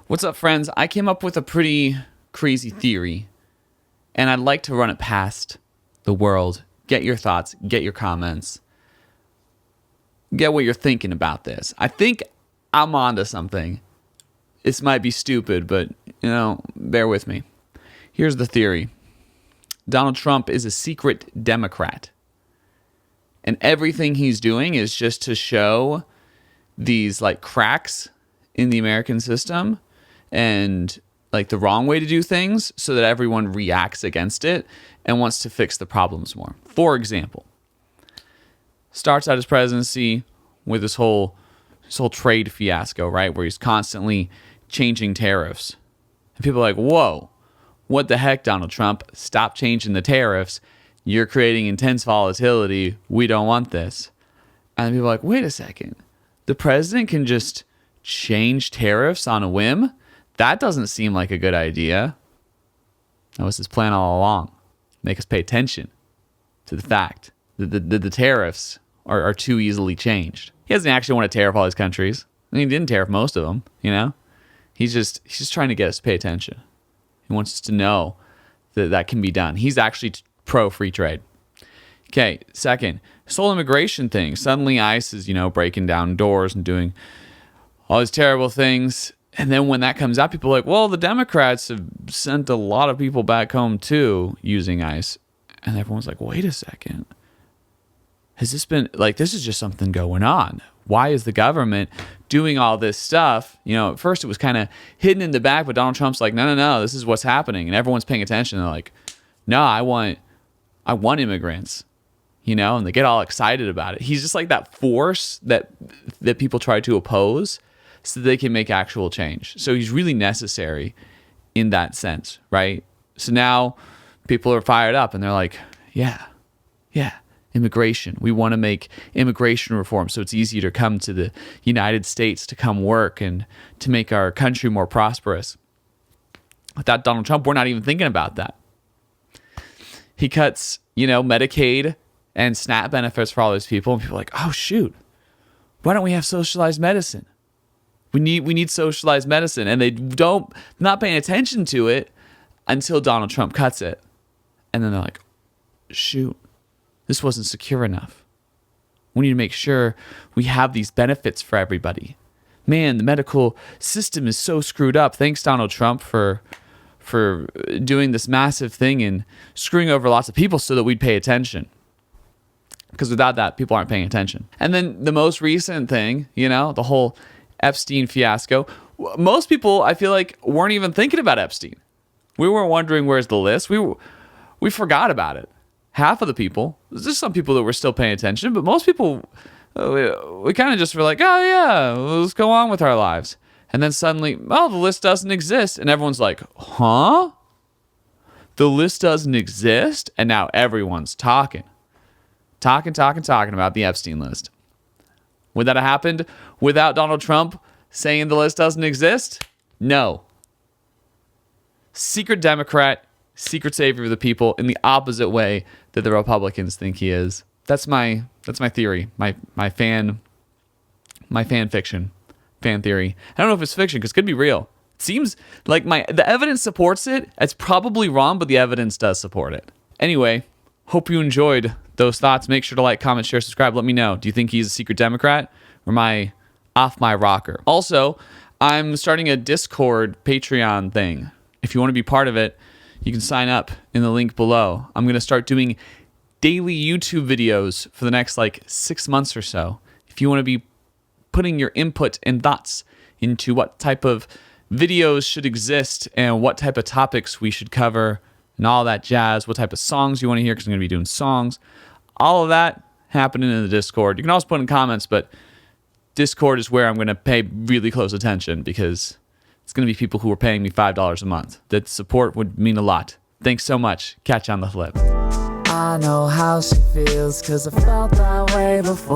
What's up, friends? I came up with a pretty crazy theory, and I'd like to run it past the world. Get your thoughts, get your comments, get what you're thinking about this. I think I'm onto something. This might be stupid, but, bear with me. Here's the theory. Donald Trump is a secret Democrat, and everything he's doing is just to show these, cracks in the American system and the wrong way to do things so that everyone reacts against it and wants to fix the problems more. For example, starts out his presidency with this whole trade fiasco, right? Where he's constantly changing tariffs. And people are like, whoa, what the heck, Donald Trump? Stop changing the tariffs. You're creating intense volatility. We don't want this. And then people are like, wait a second. The president can just change tariffs on a whim? That doesn't seem like a good idea. That was his plan all along. Make us pay attention to the fact that the tariffs are too easily changed. He doesn't actually want to tariff all these countries. I mean, he didn't tariff most of them, He's just trying to get us to pay attention. He wants us to know that can be done. He's actually pro-free trade. Okay, second, this whole immigration thing. Suddenly ICE is, breaking down doors and doing all these terrible things. And then when that comes out, people are like, well, the Democrats have sent a lot of people back home too using ICE. And everyone's like, wait a second. Has this been, this is just something going on. Why is the government doing all this stuff? At first it was kind of hidden in the back, but Donald Trump's like, no, this is what's happening. And everyone's paying attention. They're like, no, I want immigrants, and they get all excited about it. He's just like that force that people try to oppose so that they can make actual change. So he's really necessary in that sense, right? So now people are fired up and they're like, yeah, immigration. We want to make immigration reform so it's easier to come to the United States to come work and to make our country more prosperous. Without Donald Trump, we're not even thinking about that. He cuts, Medicaid and SNAP benefits for all those people. And people are like, oh, shoot, why don't we have socialized medicine? We need socialized medicine. And they not paying attention to it until Donald Trump cuts it. And then they're like, shoot, this wasn't secure enough. We need to make sure we have these benefits for everybody. Man, the medical system is so screwed up. Thanks, Donald Trump, for doing this massive thing and screwing over lots of people so that we'd pay attention. Because without that, people aren't paying attention. And then the most recent thing, the whole Epstein fiasco. Most people, I feel like, weren't even thinking about Epstein. We weren't wondering where's the list. We forgot about it. Half of the people, there's just some people that were still paying attention, but most people, we kind of just were like, oh yeah, let's go on with our lives. And then suddenly, the list doesn't exist. And everyone's like, huh? The list doesn't exist? And now everyone's talking about the Epstein list. Would that have happened without Donald Trump saying the list doesn't exist? No. Secret Democrat, secret savior of the people in the opposite way that the Republicans think he is. That's my theory, my fan fiction. Fan theory. I don't know if it's fiction because it could be real. It seems like the evidence supports it. It's probably wrong, but the evidence does support it. Anyway, hope you enjoyed those thoughts. Make sure to like, comment, share, subscribe. Let me know. Do you think he's a secret Democrat or am I off my rocker? Also, I'm starting a Discord Patreon thing. If you want to be part of it, you can sign up in the link below. I'm going to start doing daily YouTube videos for the next 6 months or so. If you want to be putting your input and thoughts into what type of videos should exist and what type of topics we should cover and all that jazz, what type of songs you want to hear, because I'm going to be doing songs, all of that happening in the Discord. You can also put in comments, but Discord is where I'm going to pay really close attention because it's going to be people who are paying me $5 a month. That support would mean a lot. Thanks so much. Catch you on the flip. I know how she feels, 'cause I felt that way before.